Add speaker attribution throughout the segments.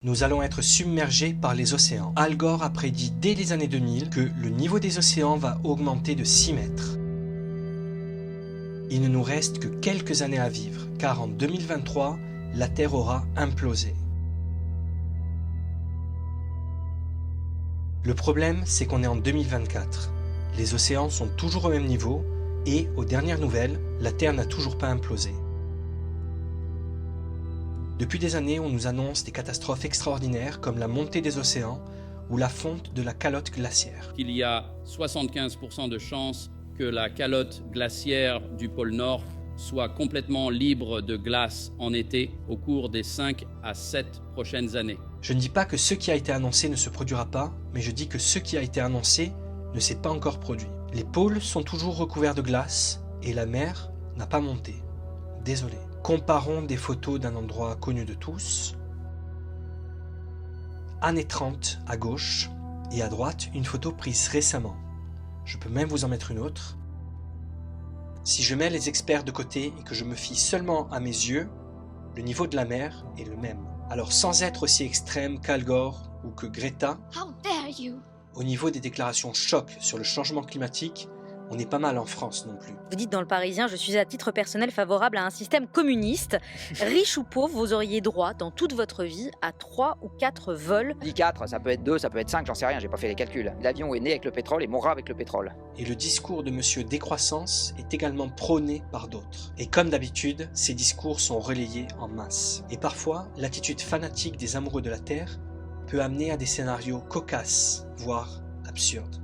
Speaker 1: Nous allons être submergés par les océans. Al Gore a prédit dès les années 2000 que le niveau des océans va augmenter de 6 mètres. Il ne nous reste que quelques années à vivre, car en 2023, la Terre aura implosé. Le problème, c'est qu'on est en 2024. Les océans sont toujours au même niveau et, aux dernières nouvelles, la Terre n'a toujours pas implosé. Depuis des années, on nous annonce des catastrophes extraordinaires comme la montée des océans ou la fonte de la calotte glaciaire.
Speaker 2: Il y a 75% de chances que la calotte glaciaire du pôle Nord soit complètement libre de glace en été au cours des 5 à 7 prochaines années.
Speaker 1: Je ne dis pas que ce qui a été annoncé ne se produira pas, mais je dis que ce qui a été annoncé ne s'est pas encore produit. Les pôles sont toujours recouverts de glace et la mer n'a pas monté. Désolé. Comparons des photos d'un endroit connu de tous. Années 30 à gauche et à droite, une photo prise récemment. Je peux même vous en mettre une autre. Si je mets les experts de côté et que je me fie seulement à mes yeux, le niveau de la mer est le même. Alors sans être aussi extrême qu'Al Gore ou que Greta, au niveau des déclarations choc sur le changement climatique, on est pas mal en France non plus.
Speaker 3: Vous dites dans Le Parisien, je suis à titre personnel favorable à un système communiste. Riche ou pauvre, vous auriez droit dans toute votre vie à 3 ou 4 vols.
Speaker 4: Je dis 4, ça peut être 2, ça peut être 5, j'en sais rien, j'ai pas fait les calculs. L'avion est né avec le pétrole et mourra avec le pétrole.
Speaker 1: Et le discours de Monsieur Décroissance est également prôné par d'autres. Et comme d'habitude, ces discours sont relayés en masse. Et parfois, l'attitude fanatique des amoureux de la Terre peut amener à des scénarios cocasses, voire absurdes.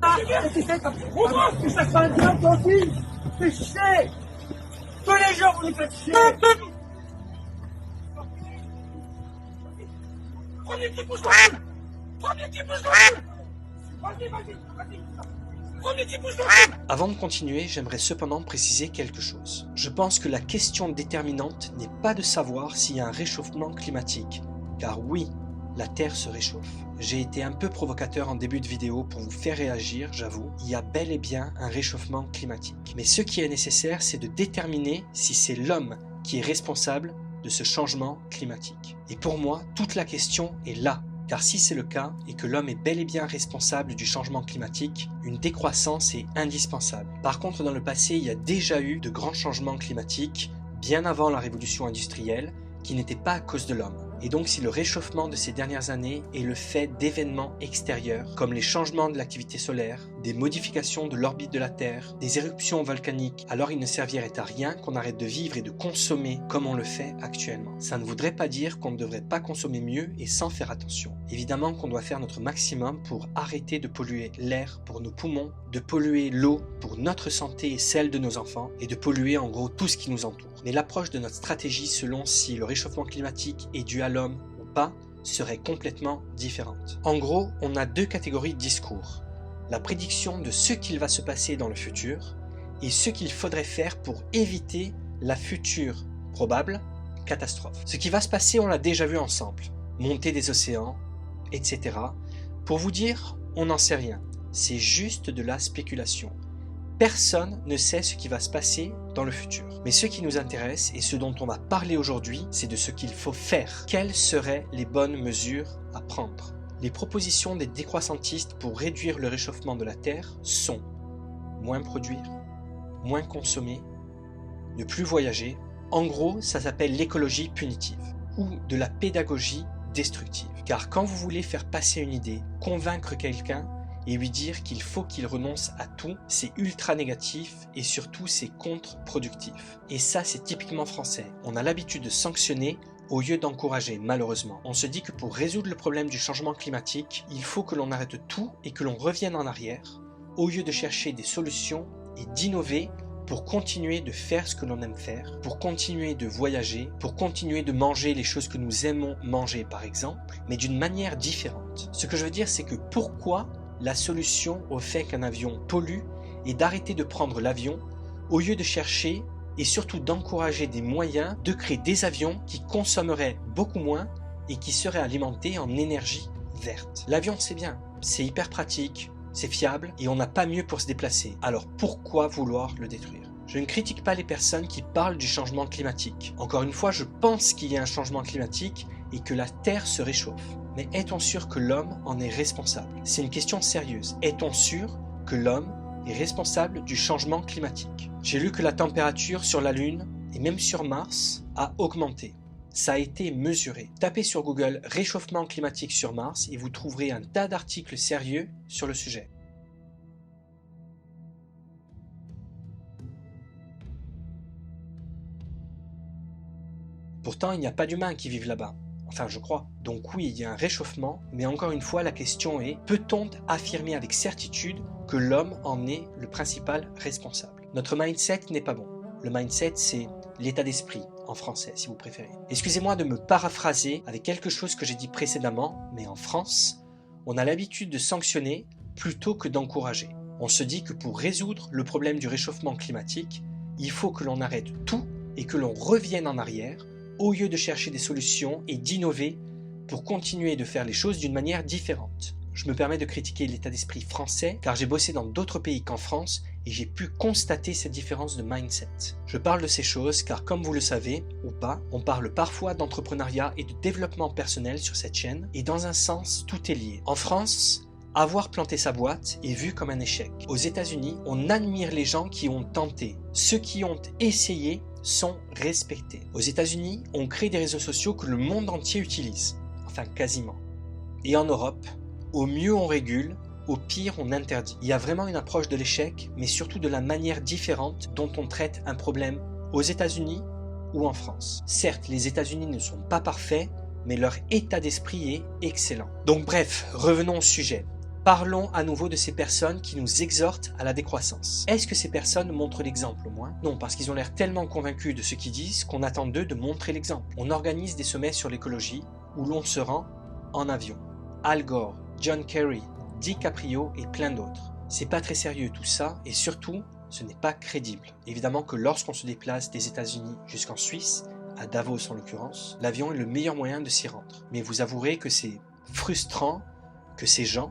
Speaker 1: Avant de continuer, j'aimerais cependant préciser quelque chose. Je pense que la question déterminante n'est pas de savoir s'il y a un réchauffement climatique, car oui, la Terre se réchauffe. J'ai été un peu provocateur en début de vidéo pour vous faire réagir, j'avoue. Il y a bel et bien un réchauffement climatique. Mais ce qui est nécessaire, c'est de déterminer si c'est l'homme qui est responsable de ce changement climatique. Et pour moi, toute la question est là. Car si c'est le cas, et que l'homme est bel et bien responsable du changement climatique, une décroissance est indispensable. Par contre, dans le passé, il y a déjà eu de grands changements climatiques, bien avant la révolution industrielle, qui n'étaient pas à cause de l'homme. Et donc si le réchauffement de ces dernières années est le fait d'événements extérieurs, comme les changements de l'activité solaire, des modifications de l'orbite de la Terre, des éruptions volcaniques, alors il ne servirait à rien qu'on arrête de vivre et de consommer comme on le fait actuellement. Ça ne voudrait pas dire qu'on ne devrait pas consommer mieux et sans faire attention. Évidemment qu'on doit faire notre maximum pour arrêter de polluer l'air pour nos poumons, de polluer l'eau pour notre santé et celle de nos enfants, et de polluer en gros tout ce qui nous entoure. Mais l'approche de notre stratégie selon si le réchauffement climatique est dû à l'homme ou pas serait complètement différente. En gros, on a deux catégories de discours. La prédiction de ce qu'il va se passer dans le futur et ce qu'il faudrait faire pour éviter la future probable catastrophe. Ce qui va se passer, on l'a déjà vu ensemble. Montée des océans, etc. Pour vous dire, on n'en sait rien. C'est juste de la spéculation. Personne ne sait ce qui va se passer dans le futur. Mais ce qui nous intéresse et ce dont on va parler aujourd'hui, c'est de ce qu'il faut faire. Quelles seraient les bonnes mesures à prendre? Les propositions des décroissantistes pour réduire le réchauffement de la Terre sont moins produire, moins consommer, ne plus voyager. En gros, ça s'appelle l'écologie punitive ou de la pédagogie destructive. Car quand vous voulez faire passer une idée, convaincre quelqu'un, et lui dire qu'il faut qu'il renonce à tout, c'est ultra négatif et surtout c'est contre-productif. Et ça c'est typiquement français. On a l'habitude de sanctionner au lieu d'encourager, malheureusement. On se dit que pour résoudre le problème du changement climatique, il faut que l'on arrête tout et que l'on revienne en arrière, au lieu de chercher des solutions et d'innover pour continuer de faire ce que l'on aime faire, pour continuer de voyager, pour continuer de manger les choses que nous aimons manger par exemple, mais d'une manière différente. Ce que je veux dire c'est que pourquoi la solution au fait qu'un avion pollue est d'arrêter de prendre l'avion au lieu de chercher et surtout d'encourager des moyens de créer des avions qui consommeraient beaucoup moins et qui seraient alimentés en énergie verte. L'avion c'est bien, c'est hyper pratique, c'est fiable et on n'a pas mieux pour se déplacer. Alors pourquoi vouloir le détruire? Je ne critique pas les personnes qui parlent du changement climatique. Encore une fois, je pense qu'il y a un changement climatique et que la Terre se réchauffe. Mais est-on sûr que l'homme en est responsable? C'est une question sérieuse. Est-on sûr que l'homme est responsable du changement climatique? J'ai lu que la température sur la Lune et même sur Mars a augmenté. Ça a été mesuré. Tapez sur Google réchauffement climatique sur Mars et vous trouverez un tas d'articles sérieux sur le sujet. Pourtant, il n'y a pas d'humains qui vivent là-bas. Enfin, je crois. Donc oui, il y a un réchauffement, mais encore une fois, la question est, peut-on affirmer avec certitude que l'homme en est le principal responsable? Notre mindset n'est pas bon. Le mindset, c'est l'état d'esprit, en français, si vous préférez. Excusez-moi de me paraphraser avec quelque chose que j'ai dit précédemment, mais en France, on a l'habitude de sanctionner plutôt que d'encourager. On se dit que pour résoudre le problème du réchauffement climatique, il faut que l'on arrête tout et que l'on revienne en arrière, au lieu de chercher des solutions et d'innover pour continuer de faire les choses d'une manière différente. Je me permets de critiquer l'état d'esprit français car j'ai bossé dans d'autres pays qu'en France et j'ai pu constater cette différence de mindset. Je parle de ces choses car comme vous le savez ou pas, on parle parfois d'entrepreneuriat et de développement personnel sur cette chaîne et dans un sens, tout est lié. En France, avoir planté sa boîte est vu comme un échec. Aux États-Unis, on admire les gens qui ont tenté. Ceux qui ont essayé sont respectés. Aux États-Unis, on crée des réseaux sociaux que le monde entier utilise. Enfin, quasiment. Et en Europe, au mieux on régule, au pire on interdit. Il y a vraiment une approche de l'échec, mais surtout de la manière différente dont on traite un problème aux États-Unis ou en France. Certes, les États-Unis ne sont pas parfaits, mais leur état d'esprit est excellent. Donc bref, revenons au sujet. Parlons à nouveau de ces personnes qui nous exhortent à la décroissance. Est-ce que ces personnes montrent l'exemple au moins? Non, parce qu'ils ont l'air tellement convaincus de ce qu'ils disent qu'on attend d'eux de montrer l'exemple. On organise des sommets sur l'écologie où l'on se rend en avion. Al Gore, John Kerry, DiCaprio et plein d'autres. C'est pas très sérieux tout ça et surtout, ce n'est pas crédible. Évidemment que lorsqu'on se déplace des États-Unis jusqu'en Suisse, à Davos en l'occurrence, l'avion est le meilleur moyen de s'y rendre. Mais vous avouerez que c'est frustrant que ces gens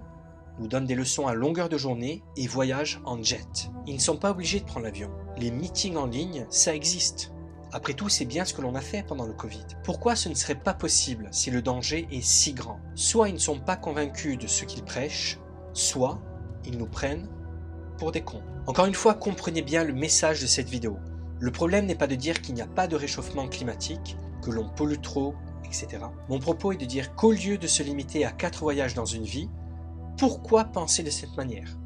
Speaker 1: nous donnent des leçons à longueur de journée et voyagent en jet. Ils ne sont pas obligés de prendre l'avion. Les meetings en ligne, ça existe. Après tout, c'est bien ce que l'on a fait pendant le Covid. Pourquoi ce ne serait pas possible si le danger est si grand? Soit ils ne sont pas convaincus de ce qu'ils prêchent, soit ils nous prennent pour des cons. Encore une fois, comprenez bien le message de cette vidéo. Le problème n'est pas de dire qu'il n'y a pas de réchauffement climatique, que l'on pollue trop, etc. Mon propos est de dire qu'au lieu de se limiter à 4 voyages dans une vie, pourquoi penser de cette manière?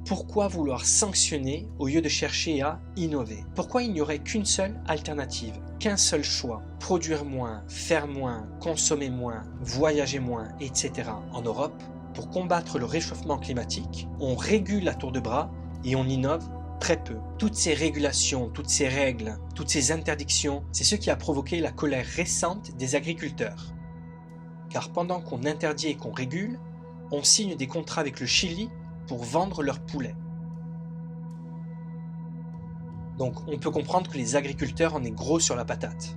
Speaker 1: Pourquoi vouloir sanctionner au lieu de chercher à innover? Pourquoi il n'y aurait qu'une seule alternative, qu'un seul choix? Produire moins, faire moins, consommer moins, voyager moins, etc. En Europe, pour combattre le réchauffement climatique, on régule à tour de bras et on innove très peu. Toutes ces régulations, toutes ces règles, toutes ces interdictions, c'est ce qui a provoqué la colère récente des agriculteurs. Car pendant qu'on interdit et qu'on régule, on signe des contrats avec le Chili pour vendre leurs poulets. Donc on peut comprendre que les agriculteurs en aient gros sur la patate.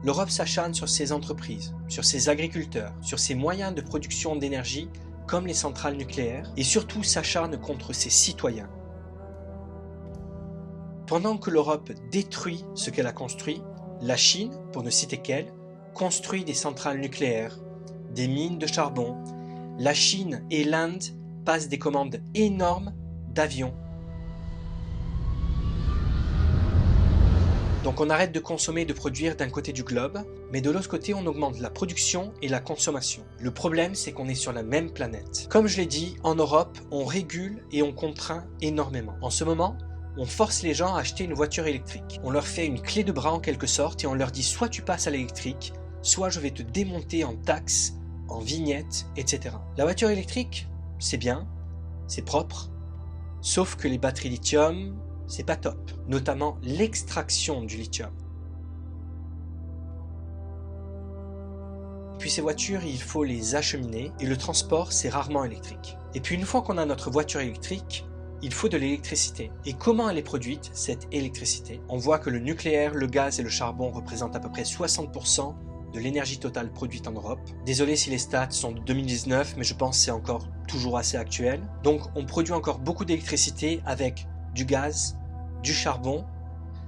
Speaker 1: L'Europe s'acharne sur ses entreprises, sur ses agriculteurs, sur ses moyens de production d'énergie comme les centrales nucléaires et surtout s'acharne contre ses citoyens. Pendant que l'Europe détruit ce qu'elle a construit, la Chine, pour ne citer qu'elle, construit des centrales nucléaires, des mines de charbon. La Chine et l'Inde passent des commandes énormes d'avions. Donc on arrête de consommer et de produire d'un côté du globe, mais de l'autre côté on augmente la production et la consommation. Le problème c'est qu'on est sur la même planète. Comme je l'ai dit, en Europe, on régule et on contraint énormément. En ce moment, on force les gens à acheter une voiture électrique. On leur fait une clé de bras en quelque sorte et on leur dit soit tu passes à l'électrique, soit je vais te démonter en taxes, en vignettes, etc. La voiture électrique, c'est bien, c'est propre, sauf que les batteries lithium, c'est pas top, notamment l'extraction du lithium. Puis ces voitures, il faut les acheminer et le transport, c'est rarement électrique. Et puis une fois qu'on a notre voiture électrique, il faut de l'électricité. Et comment elle est produite, cette électricité? On voit que le nucléaire, le gaz et le charbon représentent à peu près 60% de l'énergie totale produite en Europe. Désolé si les stats sont de 2019, mais je pense que c'est encore toujours assez actuel. Donc on produit encore beaucoup d'électricité avec du gaz, du charbon,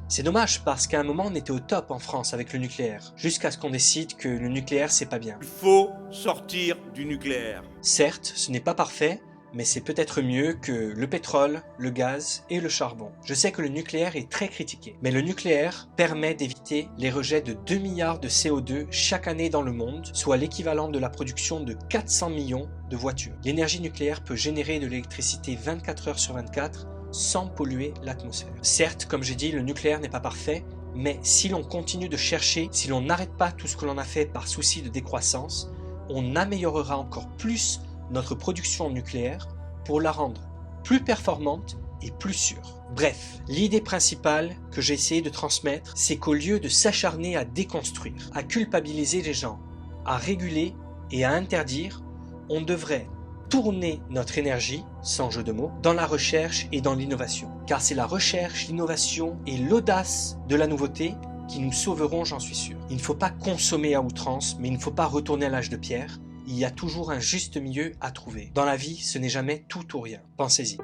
Speaker 1: C'est dommage parce qu'à un moment on était au top en France avec le nucléaire, jusqu'à ce qu'on décide que le nucléaire c'est pas bien.
Speaker 5: Il faut sortir du nucléaire.
Speaker 1: Certes, ce n'est pas parfait, mais c'est peut-être mieux que le pétrole, le gaz et le charbon. Je sais que le nucléaire est très critiqué, mais le nucléaire permet d'éviter les rejets de 2 milliards de CO2 chaque année dans le monde, soit l'équivalent de la production de 400 millions de voitures. L'énergie nucléaire peut générer de l'électricité 24 heures sur 24 sans polluer l'atmosphère. Certes, comme j'ai dit, le nucléaire n'est pas parfait, mais si l'on continue de chercher, si l'on n'arrête pas tout ce que l'on a fait par souci de décroissance, on améliorera encore plus notre production nucléaire pour la rendre plus performante et plus sûre. Bref, l'idée principale que j'ai essayé de transmettre, c'est qu'au lieu de s'acharner à déconstruire, à culpabiliser les gens, à réguler et à interdire, on devrait tourner notre énergie, sans jeu de mots, dans la recherche et dans l'innovation. Car c'est la recherche, l'innovation et l'audace de la nouveauté qui nous sauveront, j'en suis sûr. Il ne faut pas consommer à outrance, mais il ne faut pas retourner à l'âge de pierre. Il y a toujours un juste milieu à trouver. Dans la vie, ce n'est jamais tout ou rien. Pensez-y.